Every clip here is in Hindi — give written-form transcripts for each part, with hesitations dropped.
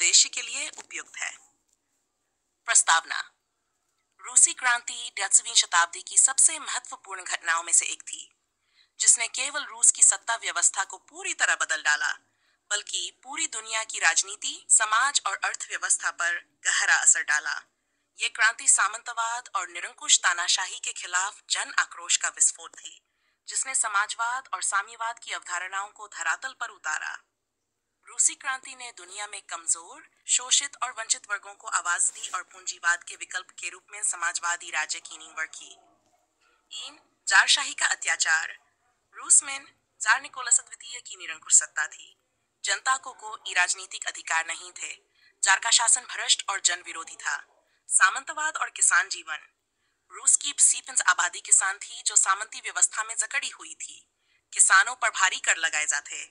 उद्देश्य के लिए उपयुक्त है। प्रस्तावना। रूसी क्रांति 18वीं शताब्दी की सबसे महत्वपूर्ण घटनाओं में से एक थी, जिसने केवल रूस की सत्ता व्यवस्था को पूरी तरह बदल डाला, बल्कि पूरी दुनिया की राजनीति, समाज और अर्थव्यवस्था पर गहरा असर डाला। ये क्रांति सामंतवाद और निरंकुश तानाशाही के खिलाफ जन आक्रोश का विस्फोट थी, जिसने समाजवाद और साम्यवाद की अवधारणाओं को धरातल पर उतारा। रूसी क्रांति ने दुनिया में कमजोर, शोषित और वंचित वर्गों को आवाज दी और पूंजीवाद के विकल्प के रूप में समाजवादी राज्य की नींव रखी। जारशाही का अत्याचार। रूस में जार निकोलस द्वितीय की निरंकुश सत्ता थी। जनता को कोई राजनीतिक अधिकार नहीं थे। जार का शासन भ्रष्ट और जन विरोधी था। सामंतवाद और किसान जीवन। रूस की 80% आबादी किसान थी, जो सामंती व्यवस्था में जकड़ी हुई थी। किसानों पर भारी कर लगाए जाते।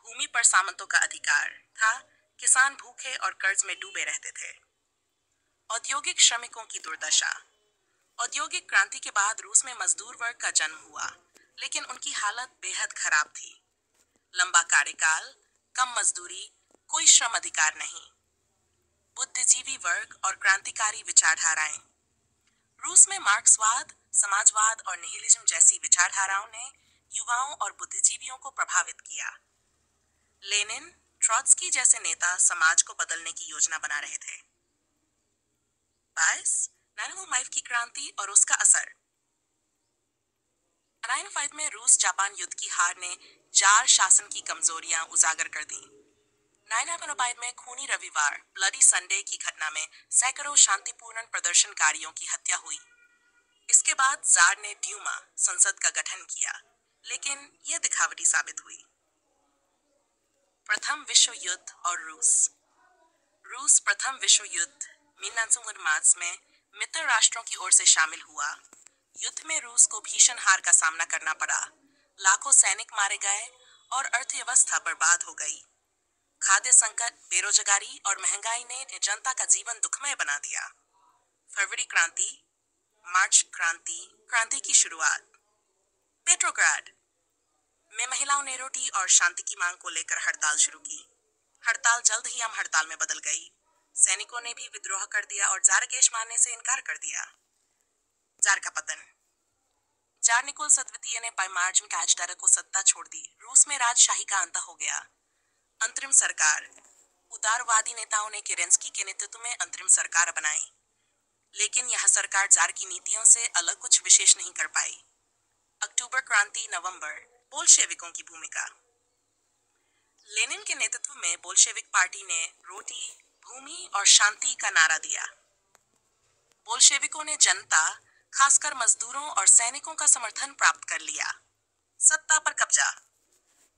भूमि पर सामंतों का अधिकार था। किसान भूखे और कर्ज में डूबे रहते थे। औद्योगिक श्रमिकों की दुर्दशा। औद्योगिक क्रांति के बाद रूस में मजदूर वर्ग का जन्म हुआ, लेकिन उनकी हालत बेहद खराब थी। लंबा कार्यकाल, कम मजदूरी, कोई श्रम अधिकार नहीं। बुद्धिजीवी वर्ग और क्रांतिकारी विचारधाराएं। रूस में मार्क्सवाद, समाजवाद और निहिलिज्म जैसी विचारधाराओं ने युवाओं और बुद्धिजीवियों को प्रभावित किया। लेनिन, ट्रॉट्स्की जैसे नेता समाज को बदलने की योजना बना रहे थे। 1905 की क्रांति और उसका असर। 1905 में रूस जापान युद्ध की हार ने जार शासन की कमजोरियां उजागर कर दी। 1905 में खूनी रविवार, ब्लडी संडे की घटना में सैकड़ों शांतिपूर्ण प्रदर्शनकारियों की हत्या हुई। इसके बाद जार ने ड्यूमा, संसद का गठन किया, लेकिन यह दिखावटी साबित हुई। प्रथम विश्व युद्ध और रूस प्रथम विश्व युद्ध 1914 में मित्र राष्ट्रों की ओर से शामिल हुआ। युद्ध में रूस को भीषण हार का सामना करना पड़ा। लाखों सैनिक मारे गए और अर्थव्यवस्था बर्बाद हो गई। खाद्य संकट, बेरोजगारी और महंगाई ने जनता का जीवन दुखमय बना दिया। फरवरी क्रांति, मार्च क्रांति की शुरुआत। पेट्रोग्राड में महिलाओं ने रोटी और शांति की मांग को लेकर हड़ताल शुरू की। हड़ताल जल्द ही आम हड़ताल में बदल गई। सैनिकों ने भी विद्रोह कर दिया और जार केश मानने से इनकार कर दिया। जार का पतन। जार निकोलस द्वितीय ने 5 मार्च में काजदारा को सत्ता छोड़ दी। रूस में राजशाही का अंत हो गया। अंतरिम सरकार। उदारवादी नेताओं ने केरेंस्की के नेतृत्व में अंतरिम सरकार बनाई, लेकिन यह सरकार जार की नीतियों से अलग कुछ विशेष नहीं कर पाई। अक्टूबर क्रांति, नवंबर। बोल्शेविकों की भूमिका। लेनिन के नेतृत्व में बोल्शेविक पार्टी ने रोटी, भूमि और शांति का नारा दिया। बोल्शेविकों ने जनता, खासकर मजदूरों और सैनिकों का समर्थन प्राप्त कर लिया। सत्ता पर कब्जा।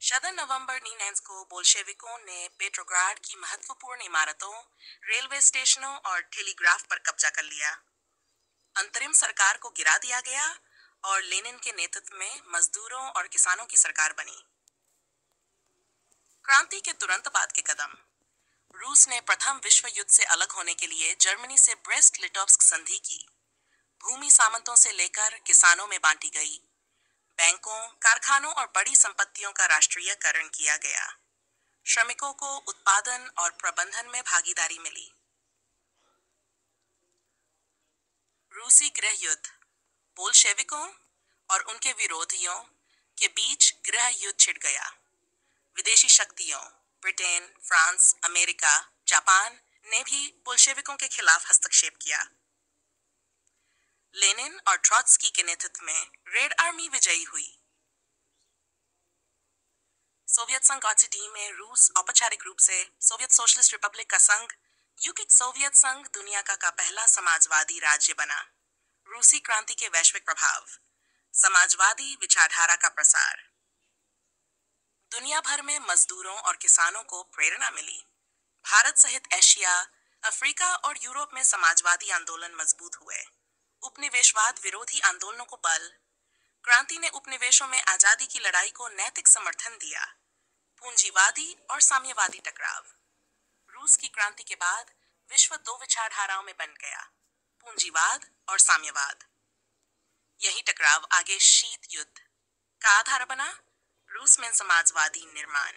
7 नवंबर 19 को बोल्शेविकों ने पेट्रोग्राड की महत्वपूर्ण इमारतों, रेलवे स्टेशनों और टेलीग्राफ पर कब्जा कर लिया। अंतरिम सरकार को गिरा दिया गया और लेनिन के नेतृत्व में मजदूरों और किसानों की सरकार बनी। क्रांति के तुरंत बाद के कदम। रूस ने प्रथम विश्व युद्ध से अलग होने के लिए जर्मनी से ब्रेस्ट लिटोव्स्क संधि की। भूमि सामंतों से लेकर किसानों में बांटी गई। बैंकों, कारखानों और बड़ी संपत्तियों का राष्ट्रीयकरण किया गया। श्रमिकों को उत्पादन और प्रबंधन में भागीदारी मिली। रूसी गृह युद्ध। बोल्शेविकों और उनके विरोधियों के बीच गृह युद्ध छिड़ गया। विदेशी शक्तियों, ब्रिटेन, फ्रांस, अमेरिका, जापान ने भी बोल्शेविकों के खिलाफ हस्तक्षेप किया। लेनिन और ट्रॉट्स्की के नेतृत्व में रेड आर्मी विजयी हुई। सोवियत संघ गॉत्सी में रूस औपचारिक रूप से सोवियत सोशलिस्ट रिपब्लिक का संघ, यूके सोवियत संघ दुनिया का पहला समाजवादी राज्य बना। रूसी क्रांति के वैश्विक प्रभाव। समाजवादी विचारधारा का प्रसार। दुनिया भर में मजदूरों और किसानों को प्रेरणा मिली। भारत सहित एशिया, अफ्रीका और यूरोप में समाजवादी आंदोलन मजबूत हुए। उपनिवेशवाद विरोधी आंदोलनों को बल। क्रांति ने उपनिवेशों में आजादी की लड़ाई को नैतिक समर्थन दिया। पूंजीवादी और साम्यवादी टकराव। रूस की क्रांति के बाद विश्व 2 विचारधाराओं में बन गया, पूंजीवाद और साम्यवाद। यही टकराव आगे शीत युद्ध का आधार बना। रूस में समाजवादी निर्माण।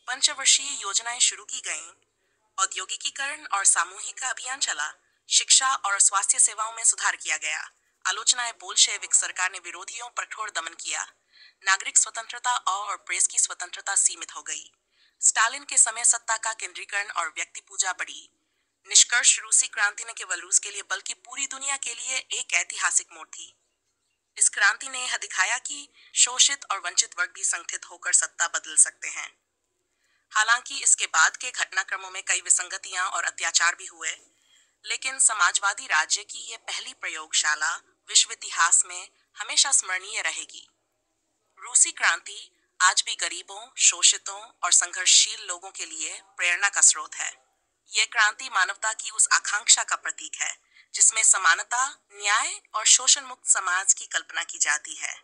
पंचवर्षीय योजनाएं शुरू की गईं। औद्योगिकीकरण और सामूहिक अभियान चला। शिक्षा और स्वास्थ्य सेवाओं में सुधार किया गया। आलोचनाएं बोल्शेविक सरकार ने विरोधियों पर कठोर दमन किया। नागरिक स्वतंत्रता और प्रेस की स्वतंत्रता सीमित हो गई। स्टालिन के समय सत्ता का केंद्रीकरण और व्यक्ति पूजा बढ़ी। निष्कर्ष, रूसी क्रांति ने केवल रूस के लिए बल्कि पूरी दुनिया के लिए एक ऐतिहासिक मोड़ थी। इस क्रांति ने यह दिखाया कि शोषित और वंचित वर्ग भी संगठित होकर सत्ता बदल सकते हैं। हालांकि इसके बाद के घटनाक्रमों में कई विसंगतियां और अत्याचार भी हुए, लेकिन समाजवादी राज्य की यह पहली प्रयोगशाला विश्व इतिहास में हमेशा स्मरणीय रहेगी। रूसी क्रांति आज भी गरीबों, शोषितों और संघर्षशील लोगों के लिए प्रेरणा का स्रोत है। यह क्रांति मानवता की उस आकांक्षा का प्रतीक है जिसमें समानता, न्याय और शोषण मुक्त समाज की कल्पना की जाती है।